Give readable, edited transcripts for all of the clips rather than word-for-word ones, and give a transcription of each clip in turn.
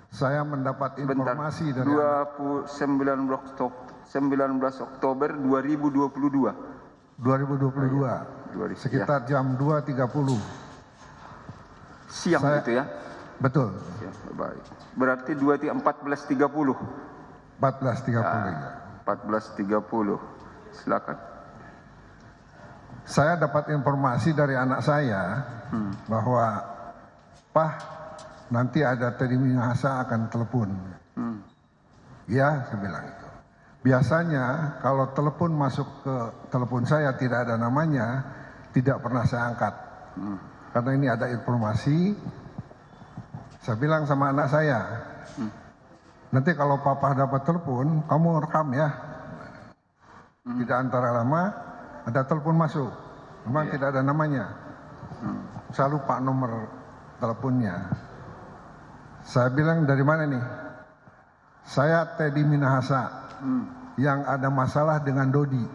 Saya mendapat Bentar, informasi dari 19 Oktober 2022. 2022, sekitar jam 2.30. Siang itu ya? Betul. Siang, baik. Berarti 14.30. 14.30. Ya, 14.30. Silakan. Saya dapat informasi dari anak saya bahwa Pak, nanti ada Teddy Minahasa akan telepon. Ya, saya bilang itu. Biasanya kalau telepon masuk ke telepon saya tidak ada namanya, tidak pernah saya angkat. Karena ini ada informasi, saya bilang sama anak saya, nanti kalau papa dapat telepon, kamu rekam ya. Tidak antara lama, ada telepon masuk, memang tidak ada namanya. Saya lupa nomor teleponnya. Saya bilang dari mana nih? Saya Teddy Minahasa yang ada masalah dengan Dodi.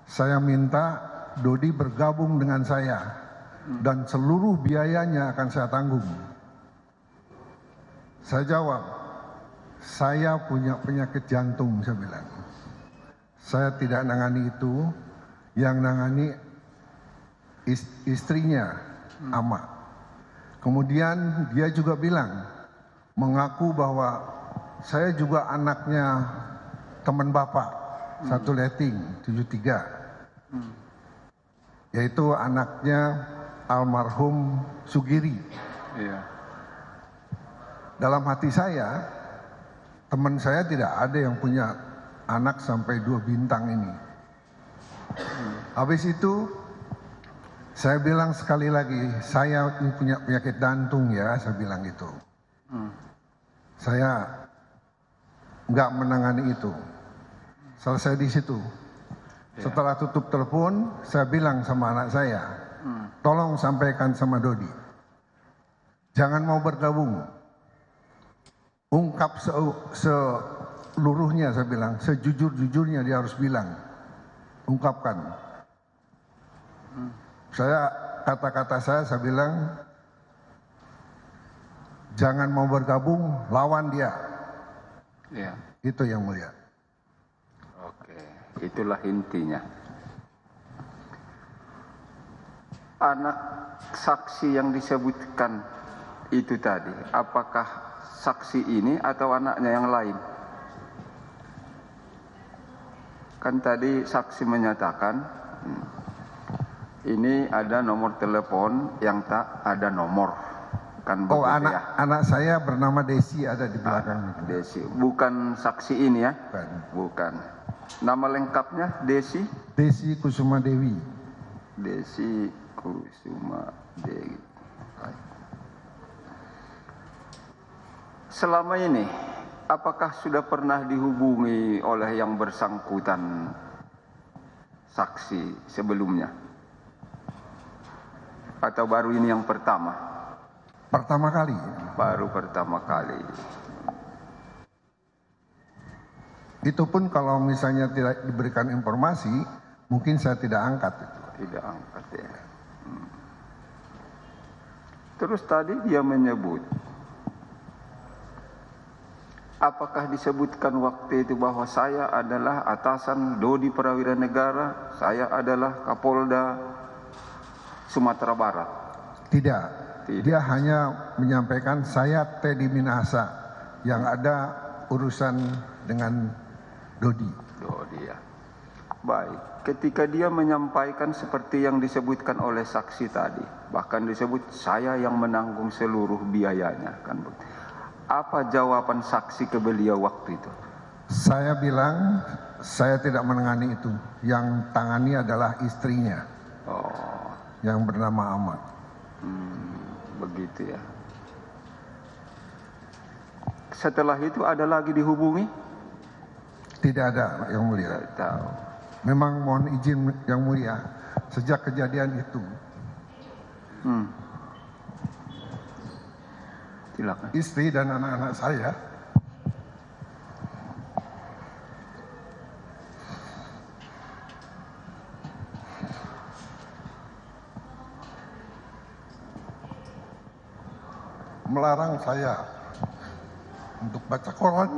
Saya minta Dodi bergabung dengan saya dan seluruh biayanya akan saya tanggung. Saya jawab, saya punya penyakit jantung, saya bilang. Saya tidak nangani itu, yang nangani istrinya, Ama. Kemudian dia juga bilang, mengaku bahwa saya juga anaknya teman bapak, satu letting, 73. Yaitu anaknya almarhum Sugiri. Dalam hati saya, teman saya tidak ada yang punya anak sampai 2 bintang ini. Habis itu saya bilang sekali lagi, saya punya penyakit jantung ya, saya bilang itu. Saya nggak menangani itu. Selesai di situ. Setelah tutup telepon, saya bilang sama anak saya, tolong sampaikan sama Dodi, jangan mau bergabung. Ungkap seluruhnya, saya bilang, sejujur-jujurnya dia harus bilang, ungkapkan. Kata-kata saya bilang, jangan mau bergabung, lawan dia. Itu yang mulia. Oke, itulah intinya. Anak saksi yang disebutkan itu tadi, apakah saksi ini atau anaknya yang lain? Kan tadi saksi menyatakan ini ada nomor telepon yang tak ada nomor. Kan begitu ya? Anak saya bernama Desi, ada di belakang. Desi, bukan saksi ini ya? Bukan. Nama lengkapnya Desi? Desi Kusuma Dewi. Desi Kusuma Dewi. Selama ini, apakah sudah pernah dihubungi oleh yang bersangkutan saksi sebelumnya? Atau baru ini yang pertama? Pertama kali. Baru pertama kali. Itu pun kalau misalnya tidak diberikan informasi, mungkin saya tidak angkat itu. Tidak angkat ya. Terus tadi dia menyebut, apakah disebutkan waktu itu bahwa saya adalah atasan Dodi Prawira Negara, saya adalah Kapolda Sumatera Barat? Tidak. Dia hanya menyampaikan saya Teddy Minahasa yang ada urusan dengan Dodi. Dodi ya. Baik, ketika dia menyampaikan seperti yang disebutkan oleh saksi tadi, bahkan disebut saya yang menanggung seluruh biayanya, kan? Apa jawaban saksi ke beliau waktu itu? Saya bilang saya tidak menangani itu, yang tangani adalah istrinya, yang bernama Ahmad. Begitu ya. Setelah itu ada lagi dihubungi? Tidak ada, Yang Mulia. Tidak tahu. Memang mohon izin Yang Mulia, sejak kejadian itu, silakan. Istri dan anak-anak saya melarang saya untuk baca koran,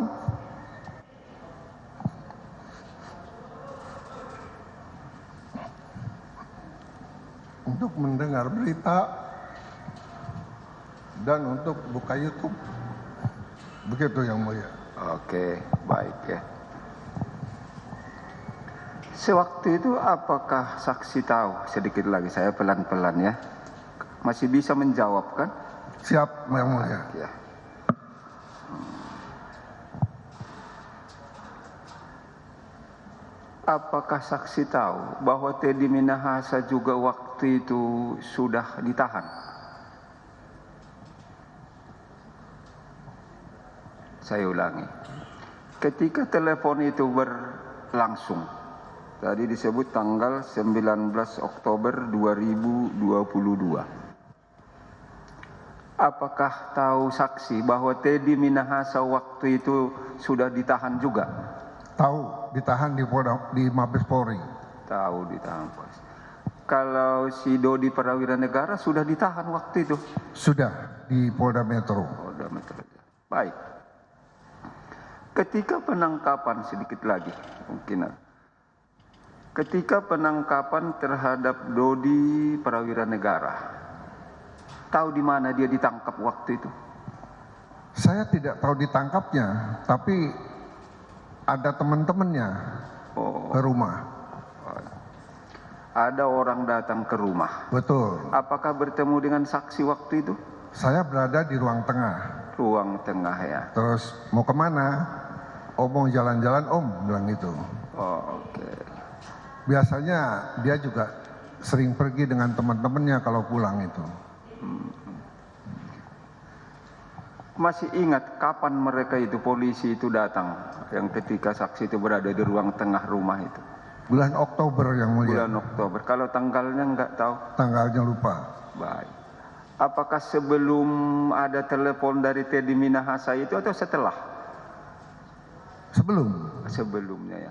untuk mendengar berita, dan untuk buka YouTube. Begitu Yang Mulia. Oke, baik ya. Sewaktu itu apakah saksi tahu, sedikit lagi saya pelan-pelan ya, masih bisa menjawab kan? Siap Yang Mulia. Ya. Apakah saksi tahu bahwa Teddy Minahasa juga waktu itu sudah ditahan? Saya ulangi. Ketika telepon itu berlangsung, tadi disebut tanggal 19 Oktober 2022. Apakah tahu saksi bahwa Teddy Minahasa waktu itu sudah ditahan juga? Tahu, ditahan di Mabes Polri. Tahu ditahan, Pak. Kalau si Dodi Prawira Negara sudah ditahan waktu itu? Sudah di Polda Metro. Polda Metro. Baik. Ketika penangkapan, sedikit lagi mungkin. Ketika penangkapan terhadap Dodi Prawira Negara, tahu di mana dia ditangkap waktu itu? Saya tidak tahu ditangkapnya, tapi ada teman-temannya ke rumah. Ada orang datang ke rumah. Betul. Apakah bertemu dengan saksi waktu itu? Saya berada di ruang tengah. Ruang tengah ya. Terus mau kemana? Oh mau jalan-jalan om, bilang gitu. Oh, oke. Biasanya dia juga sering pergi dengan teman-temannya kalau pulang itu. Masih ingat kapan mereka itu, polisi itu datang, yang ketika saksi itu berada di ruang tengah rumah itu? Bulan Oktober Yang Mulia. Bulan Oktober. Kalau tanggalnya enggak tahu? Tanggalnya lupa. Baik. Apakah sebelum ada telepon dari Teddy Minahasa itu atau setelah? Sebelum. Sebelumnya ya.